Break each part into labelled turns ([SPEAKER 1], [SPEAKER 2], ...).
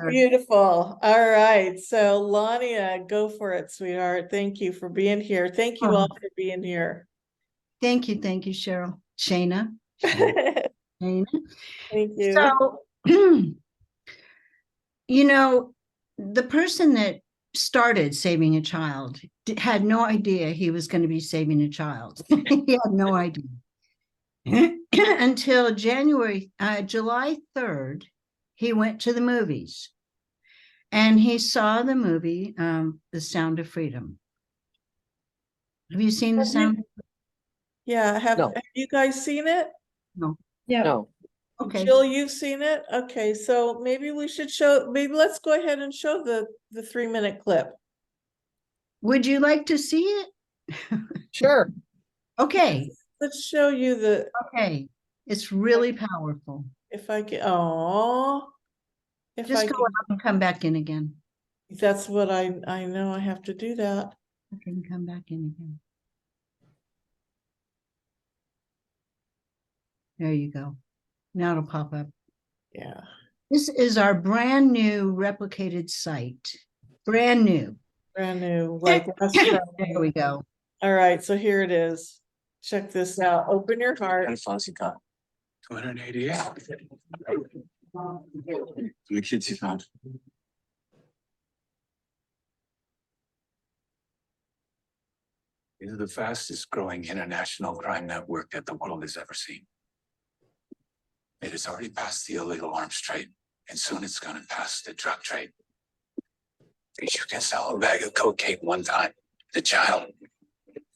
[SPEAKER 1] Beautiful. All right. So Lania, go for it, sweetheart. Thank you for being here. Thank you all for being here.
[SPEAKER 2] Thank you, Cheryl. Shayna.
[SPEAKER 1] Thank you.
[SPEAKER 2] So, you know, the person that started saving a child had no idea he was going to be saving a child. He had no idea. Until July 3rd, he went to the movies and he saw the movie, The Sound of Freedom. Have you seen The Sound?
[SPEAKER 1] Yeah. Have you guys seen it?
[SPEAKER 2] No.
[SPEAKER 3] Yeah. No.
[SPEAKER 2] Okay.
[SPEAKER 1] Jill, you've seen it? Okay. So maybe we should maybe let's go ahead and show the 3-minute clip.
[SPEAKER 2] Would you like to see it?
[SPEAKER 3] Sure.
[SPEAKER 2] Okay.
[SPEAKER 1] Let's show you the.
[SPEAKER 2] Okay. It's really powerful.
[SPEAKER 1] If I get,
[SPEAKER 2] Just go out and come back in again.
[SPEAKER 1] That's what I know. I have to do that.
[SPEAKER 2] I can come back in again. There you go. Now it'll pop up.
[SPEAKER 1] Yeah.
[SPEAKER 2] This is our brand new replicated site. Brand new.
[SPEAKER 1] Brand new, like
[SPEAKER 2] there we go.
[SPEAKER 1] All right, so here it is. Check this out. Open your heart.
[SPEAKER 4] And Fonzie got 288. How many kids you found? These are the fastest growing international crime network that the world has ever seen. It has already passed the illegal arms trade, and soon it's going to pass the drug trade. Because you can sell a bag of cocaine one time, the child,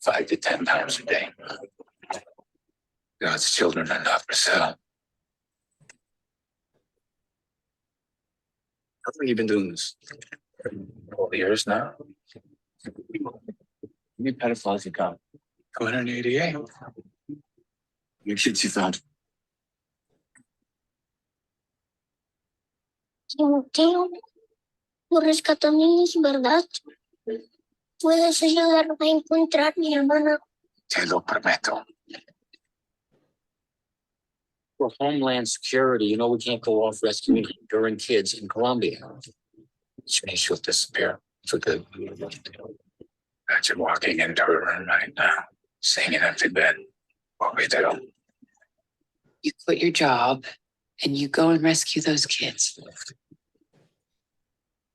[SPEAKER 4] 5 to 10 times a day. God's children are not for sale. How long have you been doing this? 12 years now. How many pedophiles you got? 288. How many kids you found?
[SPEAKER 5] Timoteo, lo rescató es verdad. Puedes ayudarme a encontrar mi hermana.
[SPEAKER 4] Te lo prometo.
[SPEAKER 3] For Homeland Security, you know we can't go off rescuing Honduran kids in Colombia.
[SPEAKER 4] She'll disappear for good. Imagine walking into her room right now, seeing an empty bed. What we do?
[SPEAKER 6] You quit your job and you go and rescue those kids.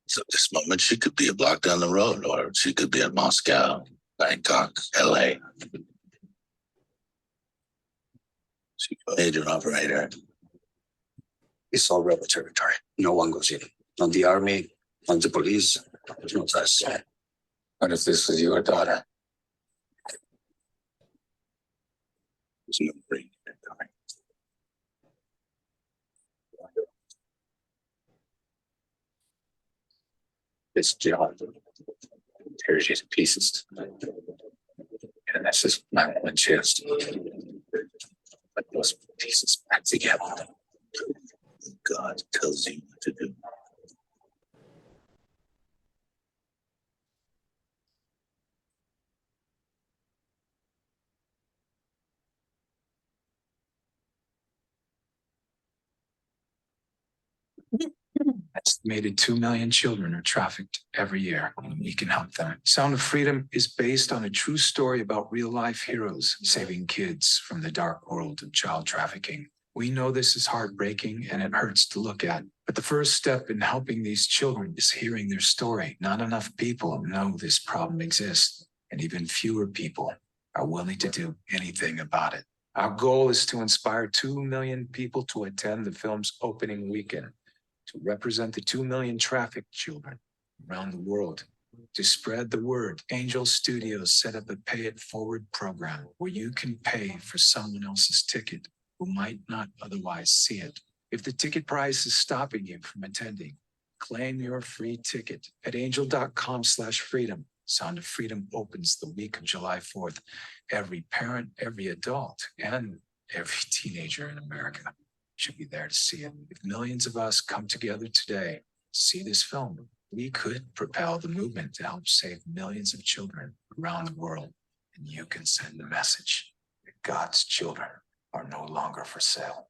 [SPEAKER 7] So at this moment, she could be a block down the road, or she could be in Moscow, Bangkok, LA. She's a major operator.
[SPEAKER 8] It's all rebel territory. No one goes in. Not the army, not the police, not us.
[SPEAKER 4] What if this was your daughter?
[SPEAKER 7] There's no bringing it down.
[SPEAKER 4] This job tears you to pieces. And that's just my one chance to put those pieces back together.
[SPEAKER 7] God tells you what to do.
[SPEAKER 4] Estimated 2 million children are trafficked every year, and we can help them. Sound of Freedom is based on a true story about real-life heroes saving kids from the dark world of child trafficking. We know this is heartbreaking and it hurts to look at, but the first step in helping these children is hearing their story. Not enough people know this problem exists, and even fewer people are willing to do anything about it. Our goal is to inspire 2 million people to attend the film's opening weekend, to represent the 2 million trafficked children around the world. To spread the word, Angel Studios set up a Pay It Forward program where you can pay for someone else's ticket who might not otherwise see it. If the ticket price is stopping you from attending, claim your free ticket at angel.com/freedom. Sound of Freedom opens the week of July 4th. Every parent, every adult, and every teenager in America should be there to see it. If millions of us come together today to see this film, we could propel the movement to help save millions of children around the world. And you can send the message that God's children are no longer for sale.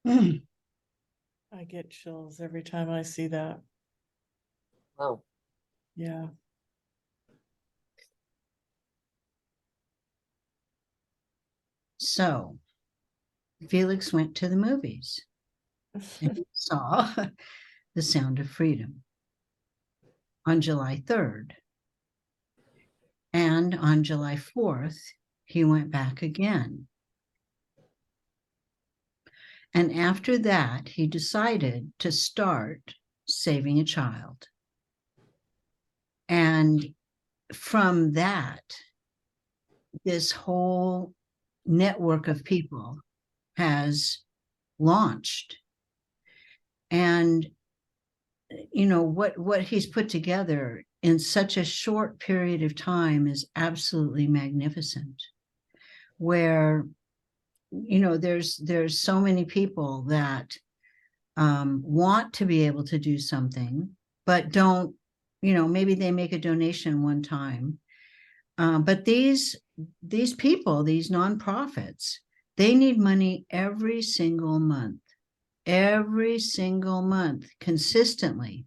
[SPEAKER 1] I get chills every time I see that.
[SPEAKER 3] Wow.
[SPEAKER 1] Yeah.
[SPEAKER 2] So Felix went to the movies and saw The Sound of Freedom on July 3rd. And on July 4th, he went back again. And after that, he decided to start Saving a Child. And from that, this whole network of people has launched. And you know what he's put together in such a short period of time is absolutely magnificent, where you know there's so many people that want to be able to do something but don't, you know, maybe they make a donation one time, but these people, these nonprofits, they need money every single month consistently.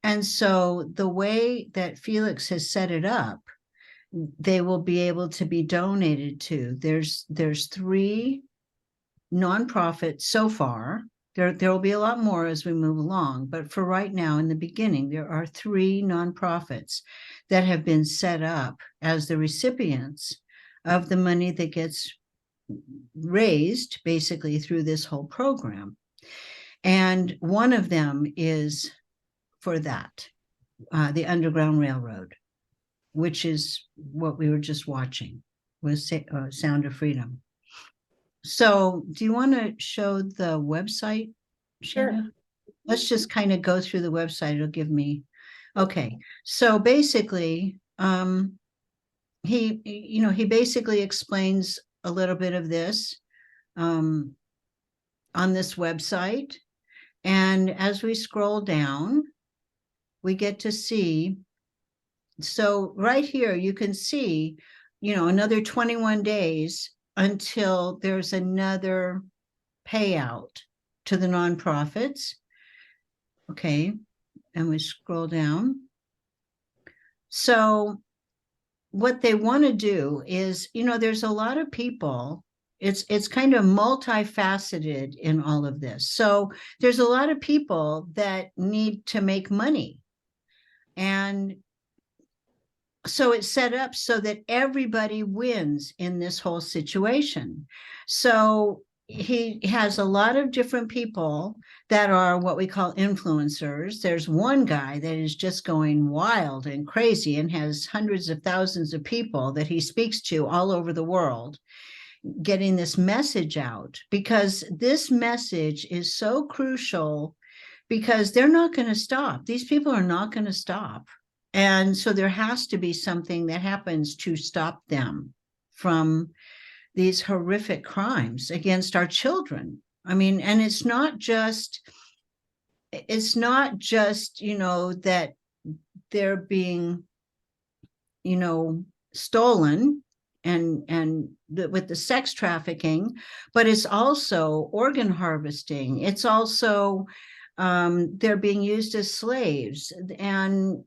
[SPEAKER 2] And so the way that Felix has set it up, they will be able to be donated to. There's 3 nonprofits so far. There will be a lot more as we move along, but for right now, in the beginning, there are 3 nonprofits that have been set up as the recipients of the money that gets raised basically through this whole program. And one of them is for that, the Underground Railroad, which is what we were just watching, was Sound of Freedom. So do you want to show the website,
[SPEAKER 1] Sure.
[SPEAKER 2] Shana? Let's just kind of go through the website. It'll give me, okay. So basically, he basically explains a little bit of this on this website. And as we scroll down, we get to see, so right here, you can see, you know, another 21 days until there's another payout to the nonprofits. Okay, and we scroll down. So what they want to do is, you know, there's a lot of people, it's kind of multifaceted in all of this. So there's a lot of people that need to make money. And so it's set up so that everybody wins in this whole situation. So he has a lot of different people that are what we call influencers. There's one guy that is just going wild and crazy and has hundreds of thousands of people that he speaks to all over the world, getting this message out, because this message is so crucial, because they're not going to stop. These people are not going to stop. And so there has to be something that happens to stop them from these horrific crimes against our children. I mean, and it's not just, you know, that they're being, you know, stolen and with the sex trafficking, but it's also organ harvesting. It's also, they're being used as slaves, and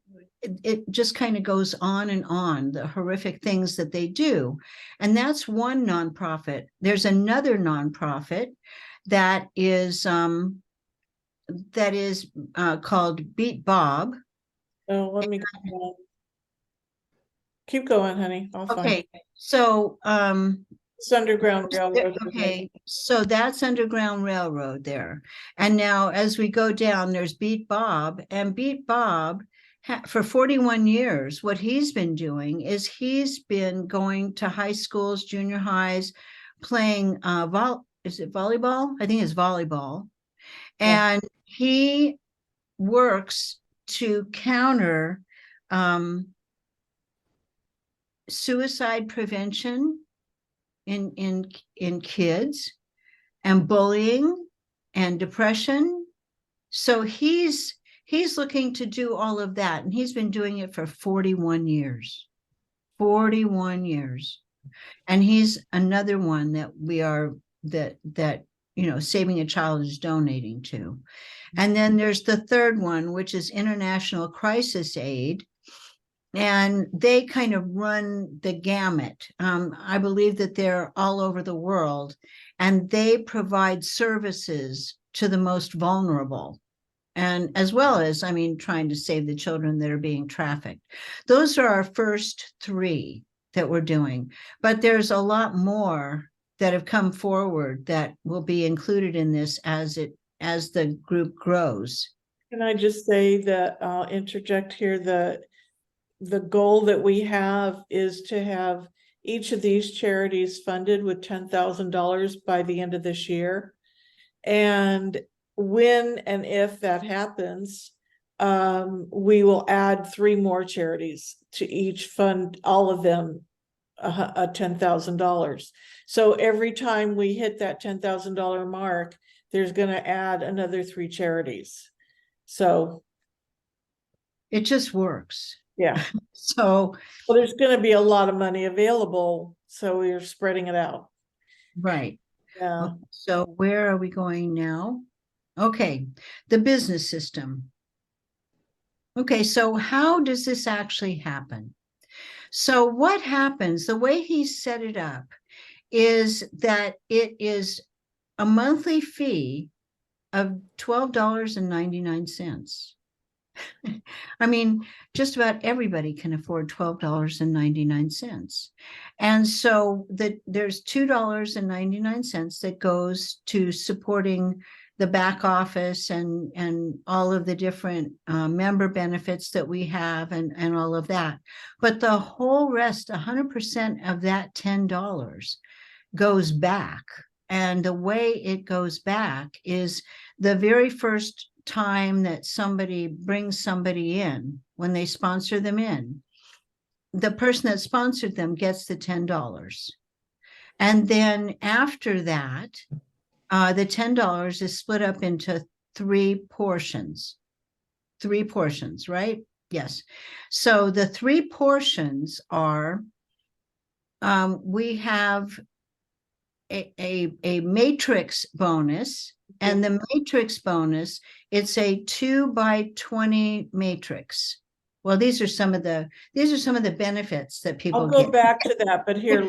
[SPEAKER 2] it just kind of goes on, the horrific things that they do. And that's one nonprofit. There's another nonprofit that is called Beat Bob.
[SPEAKER 1] Oh, let me go on. Keep going, honey. I'll find
[SPEAKER 2] Okay,
[SPEAKER 1] it.
[SPEAKER 2] so
[SPEAKER 1] It's Underground Railroad.
[SPEAKER 2] okay, so that's Underground Railroad there. And now as we go down, there's Beat Bob, and Beat Bob, for 41 years, what he's been doing is he's been going to high schools, junior highs, playing is it volleyball? I think it's volleyball. And he works to counter suicide prevention in kids, and bullying and depression. So he's looking to do all of that, and he's been doing it for 41 years. 41 years. And he's another one that we are that Saving a Child is donating to. And then there's the third one, which is International Crisis Aid. And they kind of run the gamut. I believe that they're all over the world, and they provide services to the most vulnerable. And as well as, trying to save the children that are being trafficked. Those are our first three that we're doing. But there's a lot more that have come forward that will be included in this as the group grows.
[SPEAKER 1] Can I just say that I'll interject here, the goal that we have is to have each of these charities funded with $10,000 by the end of this year. And when and if that happens, we will add 3 more charities to each fund, all of them a $10,000. So every time we hit that $10,000 mark, there's going to add another 3 charities. So
[SPEAKER 2] it just works.
[SPEAKER 1] Yeah.
[SPEAKER 2] So,
[SPEAKER 1] well, there's going to be a lot of money available, so we're spreading it out.
[SPEAKER 2] Right.
[SPEAKER 1] Yeah.
[SPEAKER 2] So where are we going now? Okay, the business system. Okay, so how does this actually happen? So what happens, the way he set it up is that it is a monthly fee of $12.99. Just about everybody can afford $12.99. And so there's $2.99 that goes to supporting the back office and all of the different member benefits that we have and all of that. But the whole rest, 100% of that $10 goes back. And the way it goes back is the very first time that somebody brings somebody in, when they sponsor them in, the person that sponsored them gets the $10. And then after that, the $10 is split up into 3 portions. 3 portions, right? Yes. So the 3 portions are, we have a matrix bonus, and the matrix bonus, it's a 2x20 matrix. Well, these are some of the benefits that people
[SPEAKER 1] I'll go
[SPEAKER 2] get.
[SPEAKER 1] back to that, but here,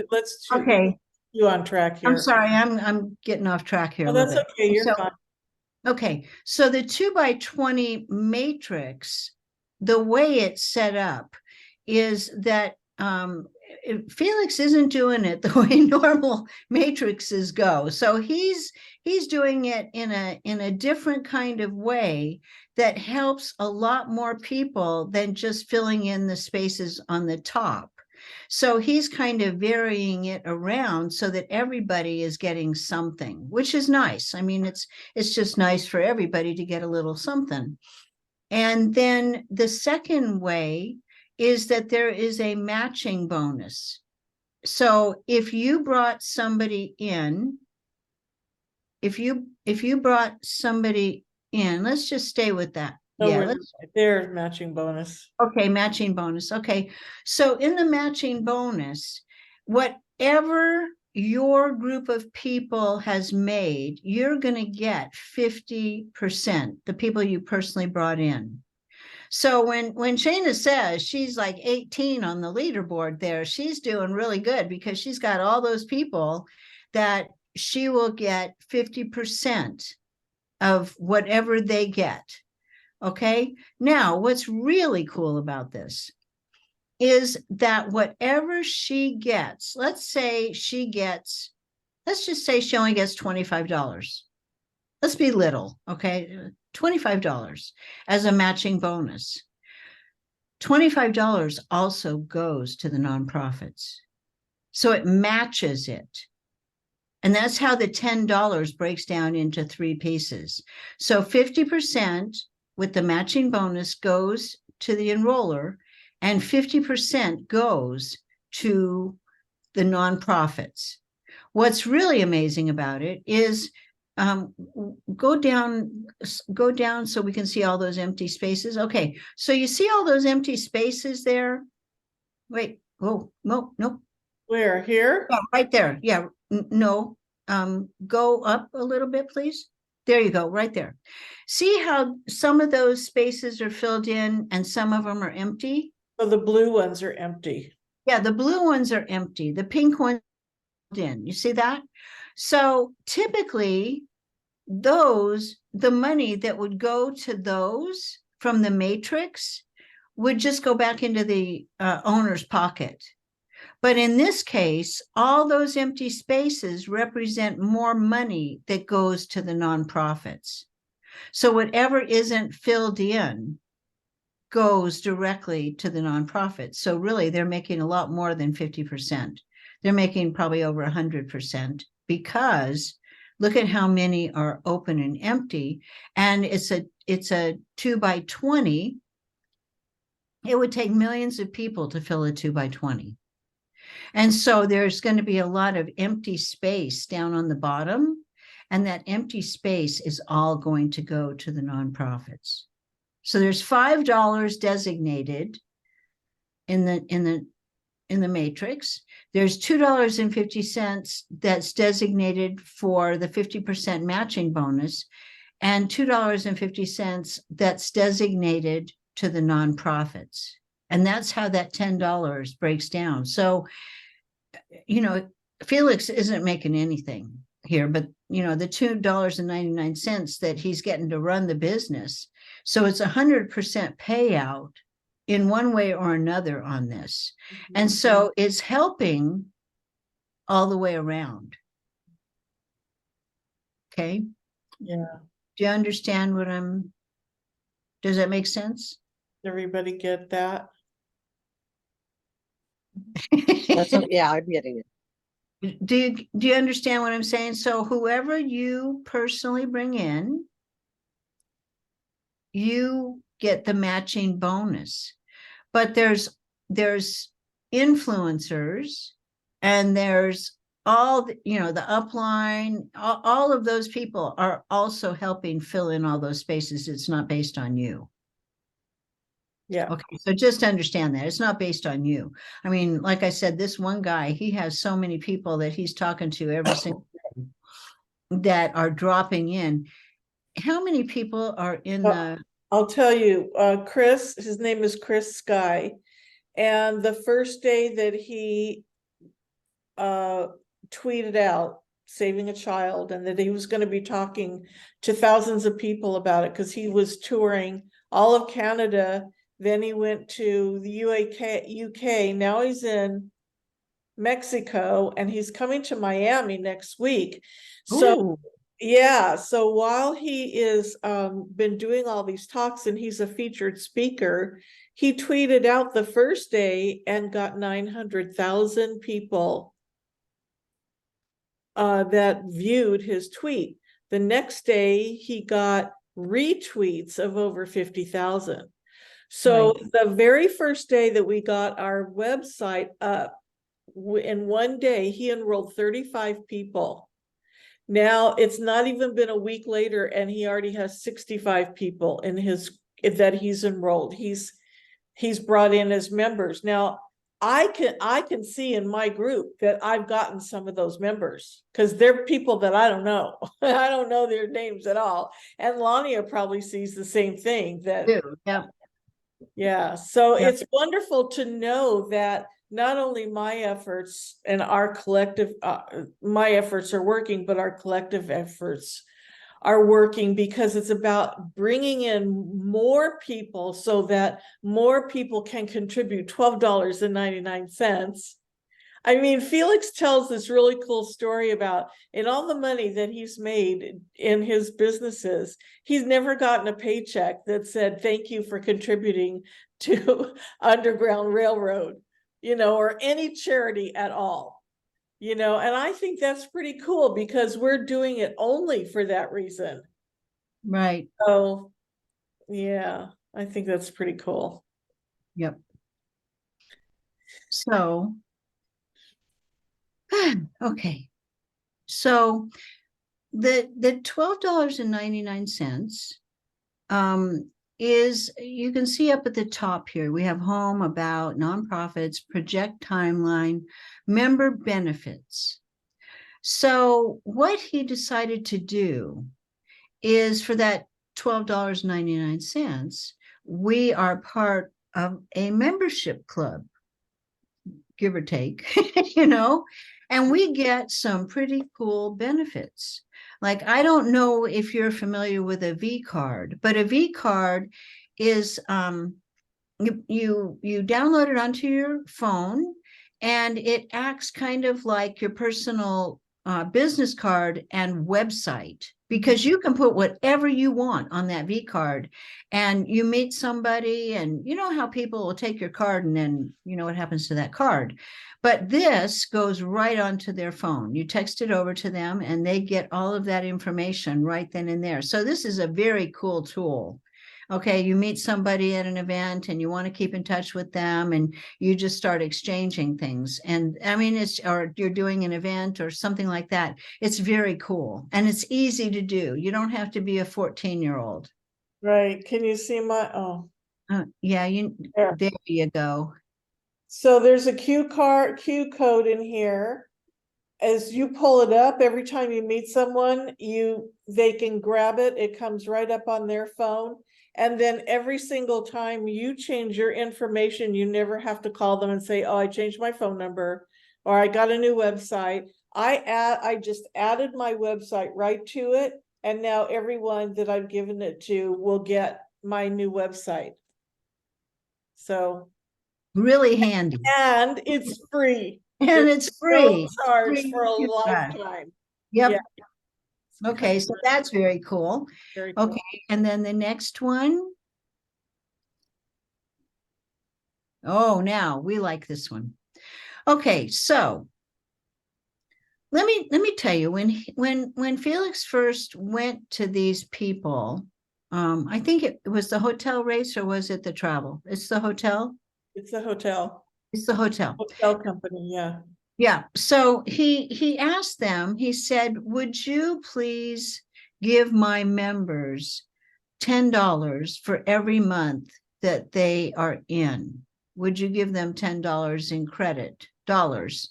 [SPEAKER 1] let's
[SPEAKER 2] Okay.
[SPEAKER 1] you on track here.
[SPEAKER 2] I'm sorry, I'm getting off track here.
[SPEAKER 1] Oh,
[SPEAKER 2] a little
[SPEAKER 1] that's
[SPEAKER 2] bit.
[SPEAKER 1] okay, you're fine.
[SPEAKER 2] Okay, so the 2x20 matrix, the way it's set up is that Felix isn't doing it the way normal matrices go. So he's doing it in a different kind of way that helps a lot more people than just filling in the spaces on the top. So he's kind of varying it around so that everybody is getting something, which is nice. It's just nice for everybody to get a little something. And then the second way is that there is a matching bonus. So if you brought somebody in, let's just stay with that.
[SPEAKER 1] Yeah, there's matching bonus.
[SPEAKER 2] Okay, matching bonus. Okay, so in the matching bonus, whatever your group of people has made, you're going to get 50%, the people you personally brought in. So when Shayna says she's like 18 on the leaderboard there, she's doing really good because she's got all those people that she will get 50% of whatever they get. Okay, now what's really cool about this is that whatever she gets, let's just say she only gets $25. Let's be little, okay? $25 as a matching bonus. $25 also goes to the nonprofits. So it matches it. And that's how the $10 breaks down into 3 pieces. So 50% with the matching bonus goes to the enroller, and 50% goes to the nonprofits. What's really amazing about it is go down so we can see all those empty spaces. Okay, so you see all those empty spaces there? Wait, oh, no.
[SPEAKER 1] Where, here?
[SPEAKER 2] Yeah, right there. Yeah, no. go up a little bit, please? There you go, right there. See how some of those spaces are filled in and some of them are empty?
[SPEAKER 1] So the blue ones are empty.
[SPEAKER 2] Yeah, the blue ones are empty. The pink ones in. You see that? So typically, the money that would go to those from the matrix would just go back into the owner's pocket. But in this case, all those empty spaces represent more money that goes to the nonprofits. So whatever isn't filled in goes directly to the nonprofits. So really, they're making a lot more than 50%. They're making probably over 100% because look at how many are open and empty. And it's a 2x20. It would take millions of people to fill a 2x20. And so there's going to be a lot of empty space down on the bottom. And that empty space is all going to go to the nonprofits. So there's $5 designated in the matrix. There's $2.50 that's designated for the 50% matching bonus, and $2.50 that's designated to the nonprofits. And that's how that $10 breaks down. So, Felix isn't making anything here, but the $2.99 that he's getting to run the business. So it's 100% payout in one way or another on this. And so it's helping all the way around. Okay.
[SPEAKER 1] Yeah.
[SPEAKER 2] Do you understand does that make sense?
[SPEAKER 1] Everybody get that?
[SPEAKER 9] Yeah, I'm getting it.
[SPEAKER 2] Do you understand what I'm saying? So whoever you personally bring in, you get the matching bonus. But there's influencers, and there's all the upline, all of those people are also helping fill in all those spaces. It's not based on you.
[SPEAKER 1] Yeah.
[SPEAKER 2] Okay, so just understand that it's not based on you. I mean, like I said, this one guy, he has so many people that he's talking to every single day that are dropping in. How many people are in the?
[SPEAKER 1] I'll tell you, Chris, his name is Chris Sky. And the first day that he tweeted out saving a child, and that he was going to be talking to thousands of people about it, because he was touring all of Canada. Then he went to the UK. Now he's in Mexico, and he's coming to Miami next week. So
[SPEAKER 2] Ooh.
[SPEAKER 1] yeah, so while he is been doing all these talks and he's a featured speaker, he tweeted out the first day and got 900,000 people that viewed his tweet. The next day he got retweets of over 50,000. So the very first day that we got our website up, in one day he enrolled 35 people. Now it's not even been a week later and he already has 65 people in that he's enrolled. He's brought in as members. Now I can see in my group that I've gotten some of those members, because they're people that I don't know. I don't know their names at all. And Lania probably sees the same thing. Yeah. So it's wonderful to know that not only my efforts and our collective, my efforts are working, but our collective efforts are working, because it's about bringing in more people so that more people can contribute $12.99. I mean, Felix tells this really cool story about, in all the money that he's made in his businesses, he's never gotten a paycheck that said, thank you for contributing to Underground Railroad, or any charity at all. And I think that's pretty cool, because we're doing it only for that reason.
[SPEAKER 2] Right.
[SPEAKER 1] So, yeah, I think that's pretty cool.
[SPEAKER 2] Yep. So, okay. So the $12.99 is, you can see up at the top here, we have home, about, nonprofits, project timeline, member benefits. So what he decided to do is for that $12.99, we are part of a membership club, give or take, and we get some pretty cool benefits. Like, I don't know if you're familiar with a V card, but a V card is you download it onto your phone, and it acts kind of like your personal business card and website, because you can put whatever you want on that V card, and you meet somebody, and you know how people will take your card and then you know what happens to that card. But this goes right onto their phone. You text it over to them and they get all of that information right then and there. So this is a very cool tool. Okay, you meet somebody at an event and you want to keep in touch with them, and you just start exchanging things. And I mean, or you're doing an event or something like that. It's very cool and it's easy to do. You don't have to be a 14-year-old.
[SPEAKER 1] Right, can you see my, oh,
[SPEAKER 2] Yeah,
[SPEAKER 1] There.
[SPEAKER 2] there you go.
[SPEAKER 1] so there's a Q code in here. As you pull it up, every time you meet someone, they can grab it, it comes right up on their phone. And then every single time you change your information, you never have to call them and say, oh, I changed my phone number, or I got a new website. I just added my website right to it, and now everyone that I've given it to will get my new website. So,
[SPEAKER 2] Really handy.
[SPEAKER 1] and it's free.
[SPEAKER 2] And it's free.
[SPEAKER 1] No charge
[SPEAKER 2] Free
[SPEAKER 1] for a
[SPEAKER 2] gift card.
[SPEAKER 1] lifetime.
[SPEAKER 2] Yep.
[SPEAKER 1] Yeah.
[SPEAKER 2] Okay, so that's very cool.
[SPEAKER 1] Very cool.
[SPEAKER 2] Okay, and then the next one. Oh, now we like this one. Okay, so let me tell you, when Felix first went to these people, I think it was the hotel race, or was it the travel? It's the hotel.
[SPEAKER 1] It's a hotel.
[SPEAKER 2] It's the hotel.
[SPEAKER 1] Hotel company, yeah.
[SPEAKER 2] Yeah, so he asked them, he said, would you please give my members $10 for every month that they are in? Would you give them $10 in credit dollars,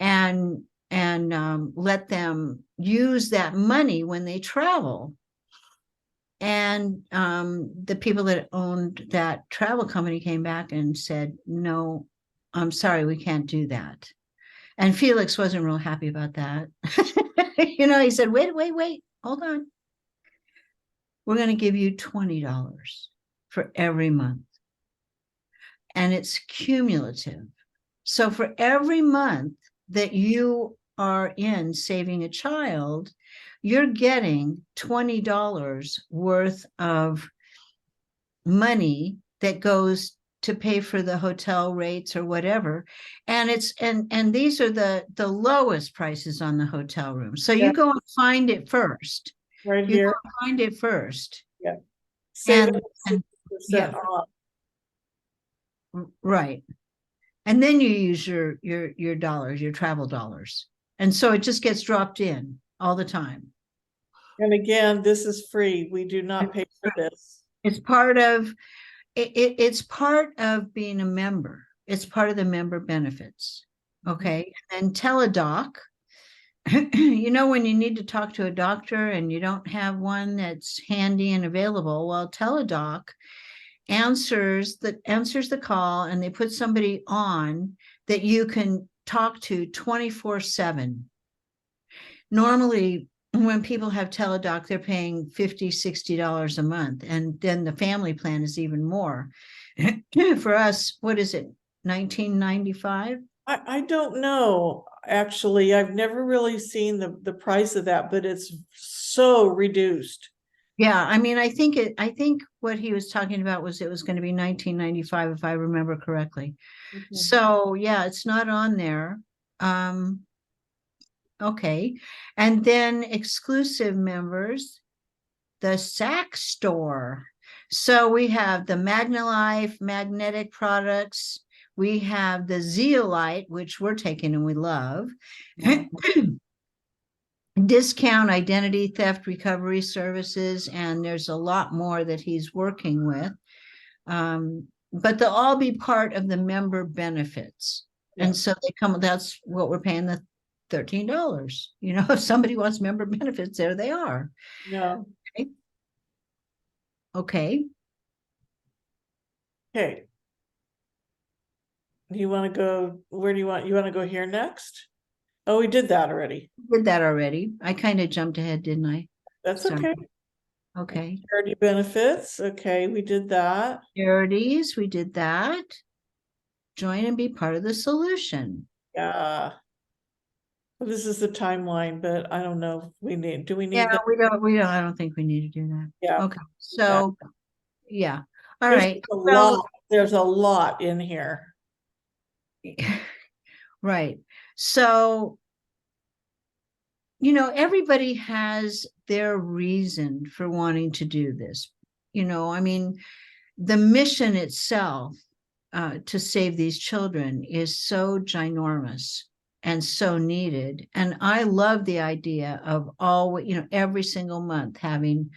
[SPEAKER 2] and let them use that money when they travel? And the people that owned that travel company came back and said, no, I'm sorry, we can't do that. And Felix wasn't real happy about that. He said, wait, hold on. We're going to give you $20 for every month. And it's cumulative. So for every month that you are in Saving a Child, you're getting $20 worth of money that goes to pay for the hotel rates or whatever. And these are the lowest prices on the hotel room. So you go and find it first.
[SPEAKER 1] Right
[SPEAKER 2] You go
[SPEAKER 1] here.
[SPEAKER 2] and find it first.
[SPEAKER 1] Yeah.
[SPEAKER 2] And-
[SPEAKER 1] 60%
[SPEAKER 2] yeah.
[SPEAKER 1] off.
[SPEAKER 2] Right. And then you use your dollars, your travel dollars. And so it just gets dropped in all the time.
[SPEAKER 1] And again, this is free. We do not pay for this.
[SPEAKER 2] It's part of it's part of being a member. It's part of the member benefits. Okay. And Teledoc, when you need to talk to a doctor and you don't have one that's handy and available, well, Teledoc answers the call, and they put somebody on that you can talk to 24/7. Normally, when people have Teledoc, they're paying $50, $60 a month. And then the family plan is even more. For us, what is it? $19.95?
[SPEAKER 1] I don't know, actually. I've never really seen the price of that, but it's so reduced.
[SPEAKER 2] Yeah, I mean, I think what he was talking about was it was going to be $19.95, if I remember correctly.
[SPEAKER 1] Mhm.
[SPEAKER 2] So yeah, it's not on there. Okay. And then exclusive members, the Sack Store. So we have the MagnaLife magnetic products. We have the Zeolite, which we're taking and we love. Discount identity theft recovery services, and there's a lot more that he's working with. But they'll all be part of the member benefits.
[SPEAKER 1] Yeah.
[SPEAKER 2] And so that's what we're paying the $13. You know, if somebody wants member benefits, there they are.
[SPEAKER 1] No,
[SPEAKER 2] Okay.
[SPEAKER 1] okay. You want to go, where do you want to go here next? Oh, we did that already.
[SPEAKER 2] Did that already. I kind of jumped ahead, didn't I?
[SPEAKER 1] That's
[SPEAKER 2] Sorry.
[SPEAKER 1] okay.
[SPEAKER 2] Okay.
[SPEAKER 1] Charity benefits, okay, we did that.
[SPEAKER 2] Charities, we did that. Join and be part of the solution.
[SPEAKER 1] Yeah. This is the timeline, but I don't know, if we need, do we need
[SPEAKER 2] Yeah,
[SPEAKER 1] that?
[SPEAKER 2] I don't think we need to do that.
[SPEAKER 1] Yeah.
[SPEAKER 2] Okay, so, yeah, all
[SPEAKER 1] There's
[SPEAKER 2] right.
[SPEAKER 1] a
[SPEAKER 2] So-
[SPEAKER 1] lot, there's a lot in here.
[SPEAKER 2] Right, so, you know, everybody has their reason for wanting to do this. You know, I mean, the mission itself to save these children is so ginormous and so needed. And I love the idea of every single month having,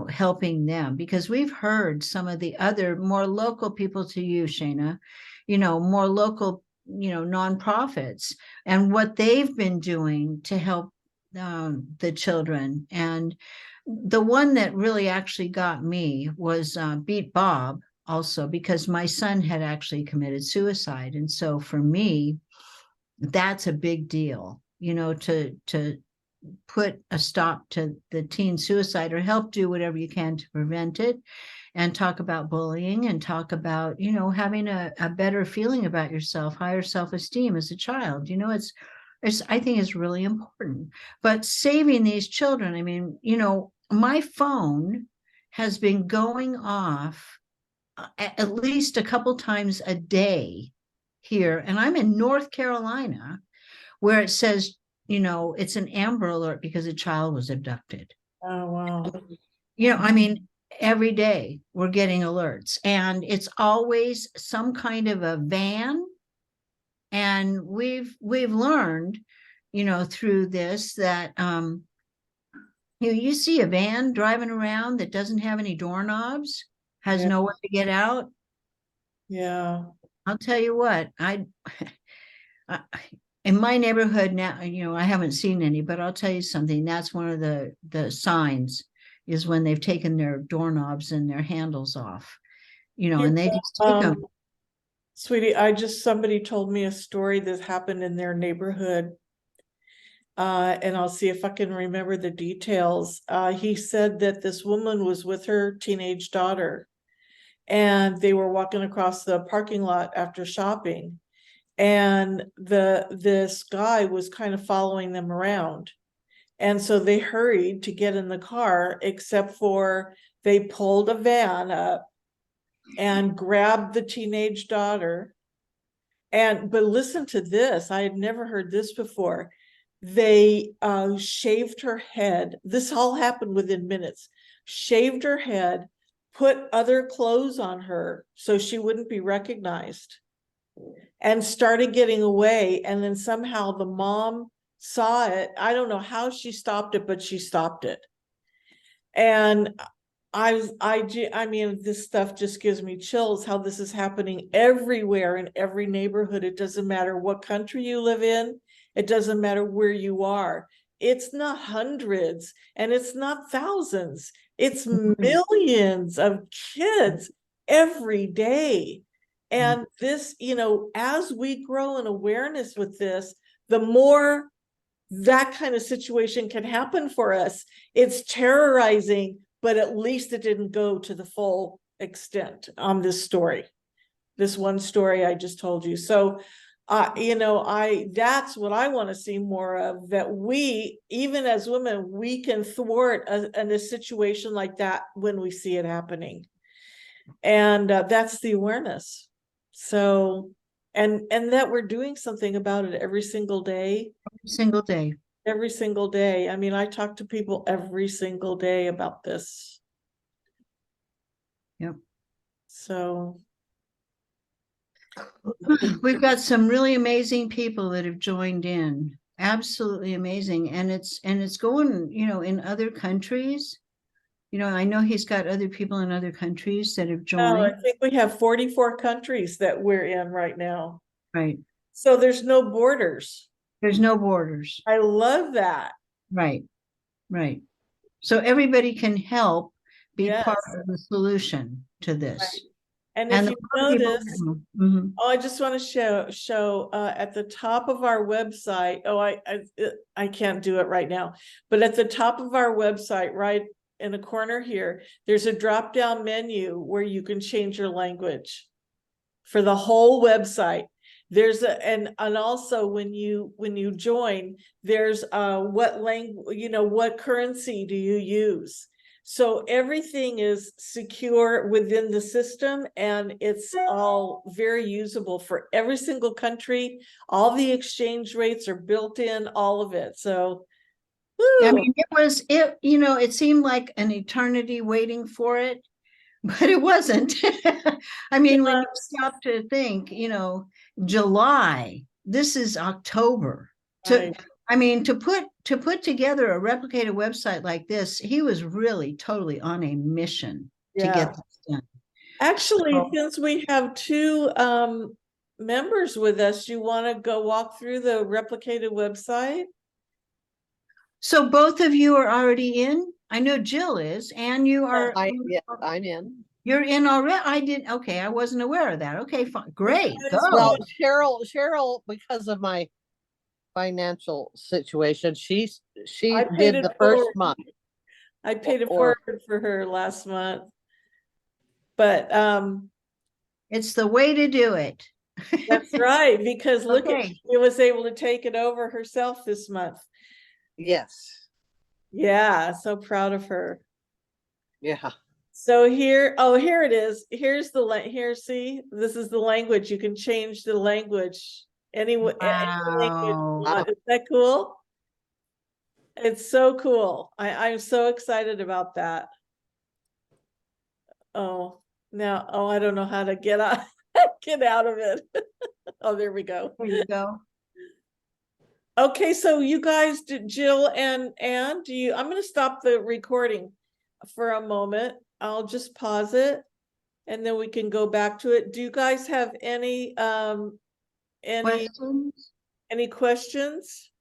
[SPEAKER 2] helping them, because we've heard some of the other more local people to you, Shayna, more local, nonprofits and what they've been doing to help the children. And the one that really actually got me was Beat Bob, also because my son had actually committed suicide. And so for me, that's a big deal, to put a stop to the teen suicide or help do whatever you can to prevent it, and talk about bullying and talk about, having a better feeling about yourself, higher self-esteem as a child. It's I think is really important. But saving these children, I mean, my phone has been going off at least a couple times a day here, and I'm in North Carolina, where it says, it's an Amber Alert because a child was abducted.
[SPEAKER 1] Oh, wow.
[SPEAKER 2] I mean, every day we're getting alerts, and it's always some kind of a van. And we've learned, through this that you see a van driving around that doesn't have any doorknobs, has
[SPEAKER 1] Yeah.
[SPEAKER 2] nowhere to get out.
[SPEAKER 1] Yeah,
[SPEAKER 2] I'll tell you what, in my neighborhood now, I haven't seen any, but I'll tell you something. That's one of the signs, is when they've taken their doorknobs and their handles off, and they just take them.
[SPEAKER 1] sweetie, somebody told me a story that happened in their neighborhood. And I'll see if I can remember the details. He said that this woman was with her teenage daughter, and they were walking across the parking lot after shopping, and this guy was kind of following them around. And so they hurried to get in the car, except for they pulled a van up and grabbed the teenage daughter. But listen to this, I had never heard this before. They shaved her head. This all happened within minutes. Shaved her head, put other clothes on her so she wouldn't be recognized, and started getting away. And then somehow the mom saw it. I don't know how she stopped it, but she stopped it. And I mean, this stuff just gives me chills, how this is happening everywhere in every neighborhood. It doesn't matter what country you live in. It doesn't matter where you are. It's not hundreds and it's not thousands. It's millions of kids every day. And this, as we grow in awareness with this, the more that kind of situation can happen for us. It's terrorizing, but at least it didn't go to the full extent on this one story I just told you. So, that's what I want to see more of, that we, even as women, we can thwart a situation like that when we see it happening. And that's the awareness. So, and that we're doing something about it every single day.
[SPEAKER 2] Single day.
[SPEAKER 1] Every single day. I mean, I talk to people every single day about this.
[SPEAKER 2] Yep.
[SPEAKER 1] So
[SPEAKER 2] we've got some really amazing people that have joined in. Absolutely amazing. And it's going, in other countries. I know he's got other people in other countries that have
[SPEAKER 1] I
[SPEAKER 2] joined.
[SPEAKER 1] think we have 44 countries that we're in right now.
[SPEAKER 2] Right.
[SPEAKER 1] So there's no borders.
[SPEAKER 2] There's no borders.
[SPEAKER 1] I love that.
[SPEAKER 2] Right, right. So everybody can help be part
[SPEAKER 1] Yes.
[SPEAKER 2] of the solution to
[SPEAKER 1] Right.
[SPEAKER 2] this.
[SPEAKER 1] And
[SPEAKER 2] And
[SPEAKER 1] if you
[SPEAKER 2] the more people-
[SPEAKER 1] notice,
[SPEAKER 2] Mhm.
[SPEAKER 1] oh, I just want to show at the top of our website. Oh, I can't do it right now, but at the top of our website, right in the corner here, there's a drop down menu where you can change your language for the whole website. There's and also when you join, there's what language, what currency do you use? So everything is secure within the system, and it's all very usable for every single country. All the exchange rates are built in, all of it. So
[SPEAKER 2] I
[SPEAKER 1] woo,
[SPEAKER 2] mean, it seemed like an eternity waiting for it, but it wasn't. I mean, when you stop to think, July, this is October.
[SPEAKER 1] right.
[SPEAKER 2] I mean, to put together a replicated website like this, he was really totally on a mission to
[SPEAKER 1] Yeah.
[SPEAKER 2] get this done.
[SPEAKER 1] Actually,
[SPEAKER 2] So-
[SPEAKER 1] since we have two members with us, you want to go walk through the replicated website?
[SPEAKER 2] So both of you are already in? I know Jill is, and you are.
[SPEAKER 9] Yeah, I'm in.
[SPEAKER 2] You're in already? I didn't, okay, I wasn't aware of that. Okay, fine, great, go.
[SPEAKER 9] Well, Cheryl, because of my financial situation, she
[SPEAKER 1] I paid
[SPEAKER 9] did
[SPEAKER 1] it
[SPEAKER 9] the first
[SPEAKER 1] forward.
[SPEAKER 9] month.
[SPEAKER 1] I paid it
[SPEAKER 9] Or-
[SPEAKER 1] forward for her last month. But
[SPEAKER 2] It's the way to do it.
[SPEAKER 1] that's right, because look at,
[SPEAKER 2] Okay.
[SPEAKER 1] she was able to take it over herself this month.
[SPEAKER 9] Yes,
[SPEAKER 1] Yeah, so proud of her.
[SPEAKER 9] yeah.
[SPEAKER 1] So here, oh, here it is. Here's here, see, this is the language. You can change the language any language you
[SPEAKER 2] Wow.
[SPEAKER 1] want. Is that cool? It's so cool. I'm so excited about that. Oh, now, oh, I don't know how to get out, get out of it. Oh, there we go.
[SPEAKER 2] There you go.
[SPEAKER 1] Okay, so you guys, Jill and Ann, I'm gonna stop the recording for a moment. I'll just pause it and then we can go back to it. Do you guys have any
[SPEAKER 2] Questions?
[SPEAKER 1] questions?